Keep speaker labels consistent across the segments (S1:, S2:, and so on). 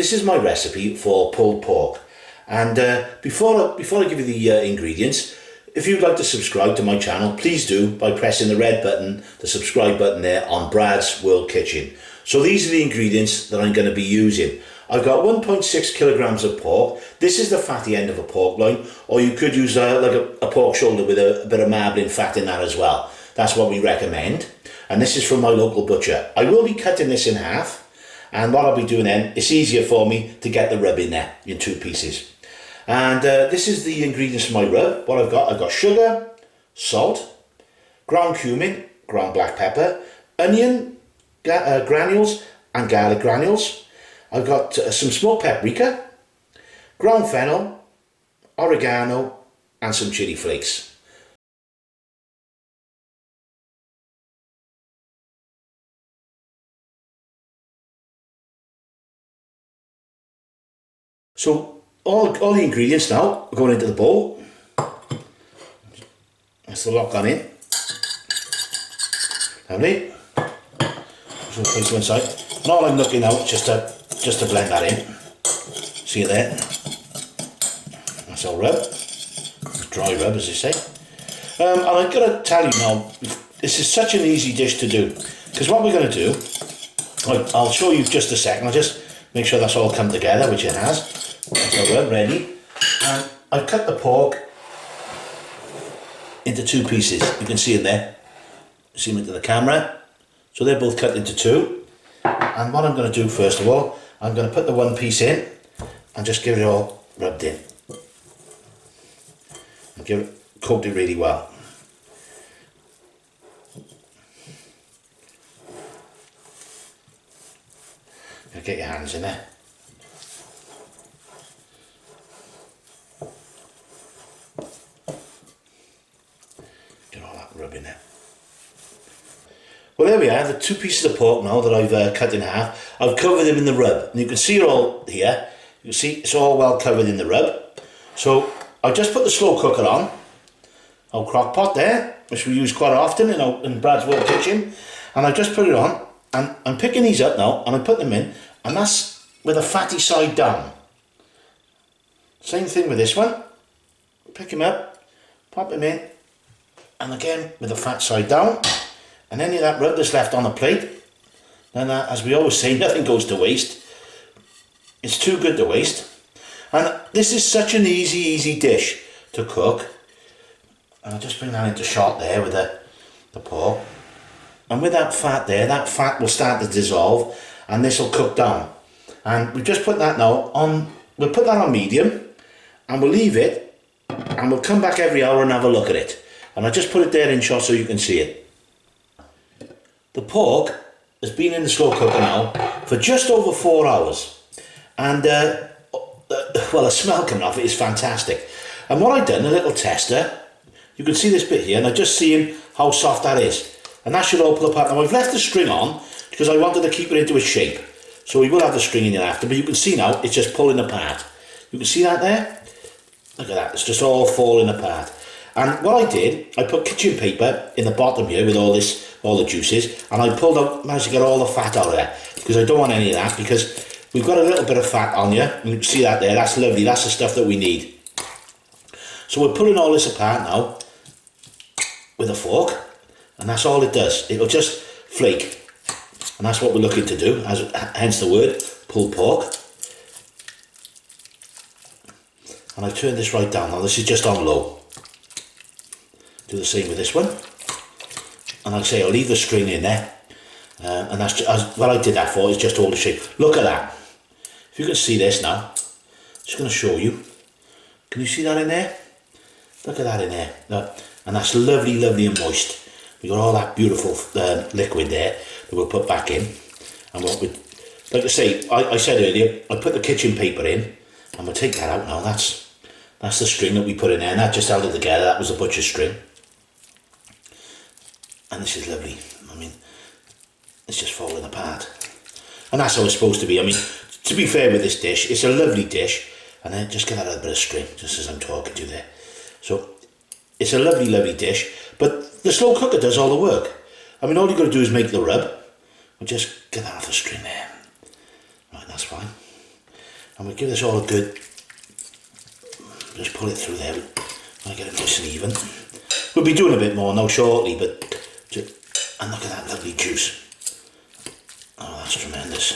S1: this is my recipe for pulled pork. And before I give you the ingredients, if you'd like to subscribe to my channel, please do by pressing the red button, the subscribe button there on Brad's World Kitchen. So these are the ingredients that I'm going to be using. I've got 1.6 kilograms of pork. This is the fatty end of a pork loin, or you could use like a pork shoulder with a bit of marbling fat in that as well. That's what we recommend. And this is from my local butcher. I will be cutting this in half, and what I'll be doing then, it's easier for me to get the rub in there in 2 pieces. And this is the ingredients for my rub. What I've got sugar, salt, ground cumin, ground black pepper, onion granules and garlic granules. I've got some smoked paprika, ground fennel, oregano and some chili flakes. So all the ingredients now are going into the bowl. That's the lot gone in. Lovely. So place them inside. And all I'm looking now just to blend that in. See it there? That's all rub. It's dry rub, as they say. And I've got to tell you now, this is such an easy dish to do. Because what we're going to do, I'll show you just a second. I'll just make sure that's all come together, which it has. That's all rub ready. And I've cut the pork into 2 pieces. You can see it there. See them into the camera. So they're both cut into 2. And what I'm going to do first of all, I'm going to put the 1 piece in and just give it all rubbed in. And coat it really well. Now get your hands in there. Get all that rub in there. Well, there we are, the 2 pieces of pork now that I've cut in half. I've covered them in the rub, and you can see it all here. You can see it's all well covered in the rub. So I just put the slow cooker on, our crock pot there, which we use quite often in Brad's World Kitchen, and I just put it on, and I'm picking these up now, and I put them in, and that's with the fatty side down. Same thing with this one. Pick them up, pop them in, and again with the fat side down. And any of that rub that's left on the plate, then as we always say, nothing goes to waste. It's too good to waste. And this is such an easy dish to cook. And I'll just bring that into shot there with the pork. And with that fat there, that fat will start to dissolve and this will cook down. And we just put that now on, we'll put that on medium and we'll leave it and we'll come back every hour and have a look at it. And I just put it there in shot so you can see it. The pork has been in the slow cooker now for just over 4 hours, and well, the smell coming off it is fantastic. And what I've done, a little tester, you can see this bit here, and I'm just seeing how soft that is, and that should all pull apart. Now I've left the string on because I wanted to keep it into its shape, so we will have the string in after, but you can see now it's just pulling apart. You can see that there? Look at that, it's just all falling apart. And what I did, I put kitchen paper in the bottom here with all the juices, and I managed to get all the fat out of there, because I don't want any of that, because we've got a little bit of fat on here. You can see that there, that's lovely, that's the stuff that we need. So we're pulling all this apart now with a fork, and that's all it does. It'll just flake, and that's what we're looking to do, hence the word pulled pork. And I've turned this right down now, this is just on low. Do the same with this one, and like I say, I'll leave the string in there, and that's just, what I did that for is just hold the shape. Look at that. If you can see this now, I'm just going to show you. Can you see that in there? Look at that in there. Look. And that's lovely and moist. We got all that beautiful liquid there that we'll put back in. And what we, like I say, I said earlier, I put the kitchen paper in, and we'll take that out now. That's the string that we put in there, and that just held it together. That was the butcher's string. And this is lovely. I mean, it's just falling apart. And that's how it's supposed to be. I mean, to be fair with this dish, it's a lovely dish. And then just get that other bit of string, just as I'm talking to you there. So, it's a lovely dish. But the slow cooker does all the work. I mean, all you've got to do is make the rub. And just get that off the string there. Right, that's fine. And we'll give this all a good, just pull it through there, I get it nice and even. We'll be doing a bit more now shortly, but and look at that lovely juice. Oh, that's tremendous.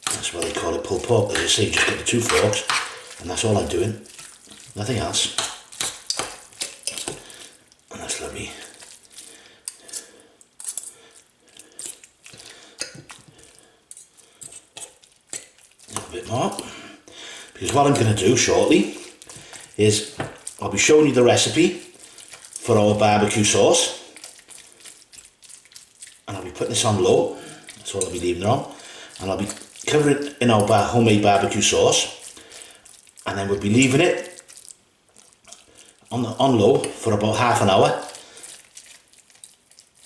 S1: That's what they call it, pulled pork. As I say, just get the 2 forks, and that's all I'm doing. Nothing else. And that's lovely. A little bit more. Because what I'm going to do shortly is I'll be showing you the recipe for our barbecue sauce. And I'll be putting this on low. That's all I'll be leaving it on. And I'll be covering it in our homemade barbecue sauce. And then we'll be leaving it on low for about half an hour.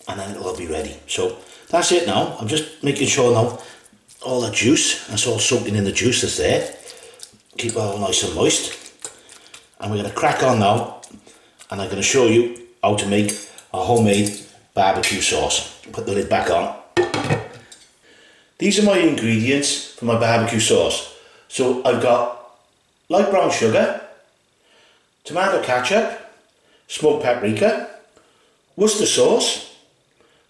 S1: And then it'll all be ready. So that's it now. I'm just making sure now all the juice, that's all soaking in the juice that's there. Keep it all nice and moist. And we're going to crack on now, and I'm going to show you how to make a homemade barbecue sauce. Put the lid back on. These are my ingredients for my barbecue sauce. So I've got light brown sugar, tomato ketchup, smoked paprika, Worcester sauce,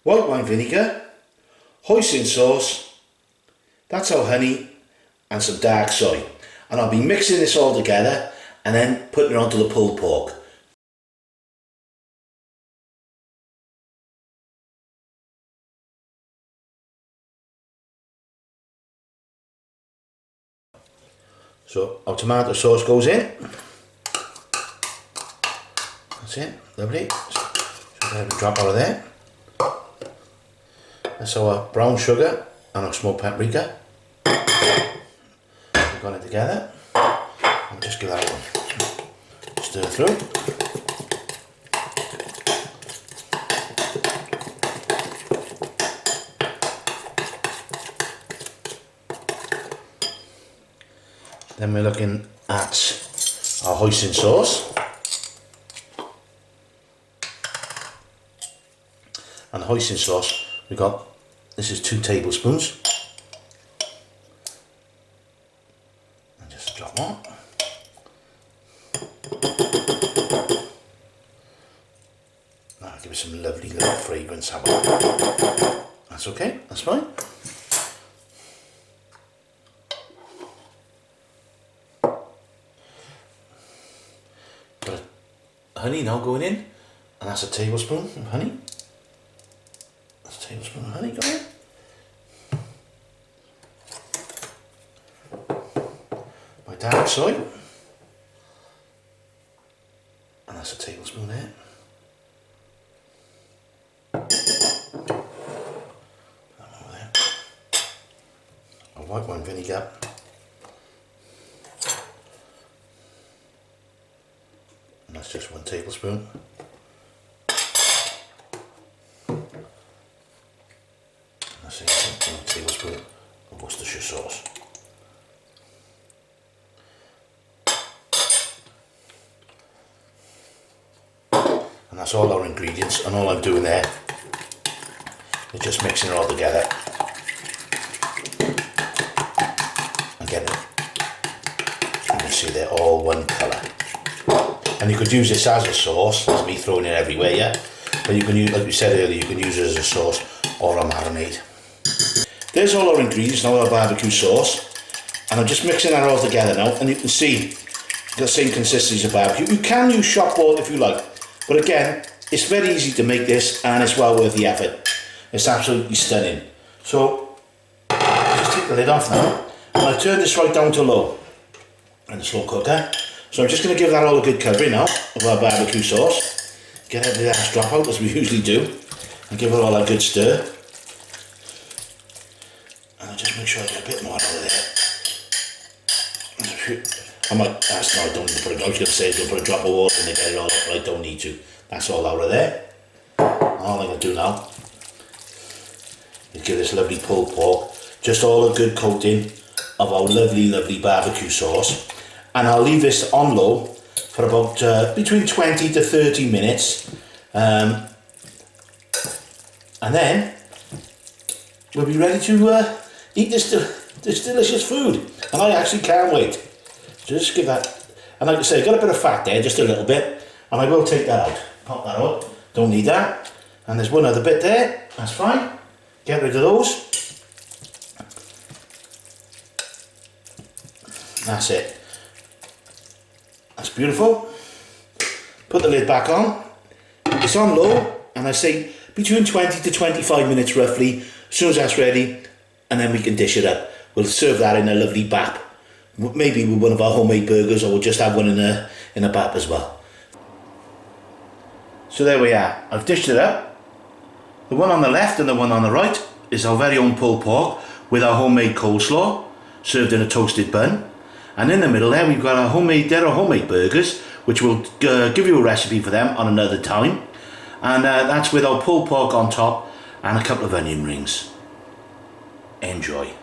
S1: white wine vinegar, hoisin sauce, that's our honey, and some dark soy. And I'll be mixing this all together and then putting it onto the pulled pork. So our tomato sauce goes in. That's it, lovely. So have a drop out of there. That's our brown sugar and our smoked paprika. We've got it together. I'll just give that one stir through. Then we're looking at our hoisin sauce. And the hoisin sauce, we got, this is 2 tablespoons. And just drop one. That'll give it some lovely little fragrance. That's okay, that's fine. Got honey now going in, and that's a tablespoon of honey. That's a tablespoon of honey going in. My dark soy, and that's a tablespoon there. White wine vinegar, and that's just 1 tablespoon. That's 1 tablespoon of Worcestershire sauce. And that's all our ingredients, and all I'm doing there is just mixing it all together. You can see they're all one colour, and you could use this as a sauce. There's me throwing it everywhere, yeah. But you can use, like we said earlier, you can use it as a sauce or a marinade. There's all our ingredients now, our barbecue sauce, and I'm just mixing that all together now. And you can see the same consistency as a barbecue. You can use shop water if you like, but again, it's very easy to make this, and it's well worth the effort. It's absolutely stunning. So just take the lid off now. And I turn this right down to low in the slow cooker. So I'm just going to give that all a good covering now of our barbecue sauce. Get every last drop out as we usually do, and give it all a good stir. And I'll just make sure I get a bit more out of there. I might ask, no, I don't need to put it, I was going to say don't put a drop of water in to get it all up, but I don't need to. That's all out of there. All I'm going to do now is give this lovely pulled pork just all a good coating of our lovely barbecue sauce, and I'll leave this on low for about between 20 to 30 minutes, and then we'll be ready to eat this delicious food. And I actually can't wait. So just give that, and like I say, got a bit of fat there, just a little bit, and I will take that out. Pop that out, don't need that. And there's one other bit there, that's fine. Get rid of those. That's it. That's beautiful. Put the lid back on. It's on low, and I say between 20 to 25 minutes roughly. As soon as that's ready, and then we can dish it up. We'll serve that in a lovely bap. Maybe with one of our homemade burgers, or we'll just have one in a bap as well. So there we are. I've dished it up. The one on the left and the one on the right is our very own pulled pork with our homemade coleslaw, served in a toasted bun. And in the middle there, we've got our homemade burgers, which we'll give you a recipe for them on another time. And that's with our pulled pork on top and a couple of onion rings. Enjoy.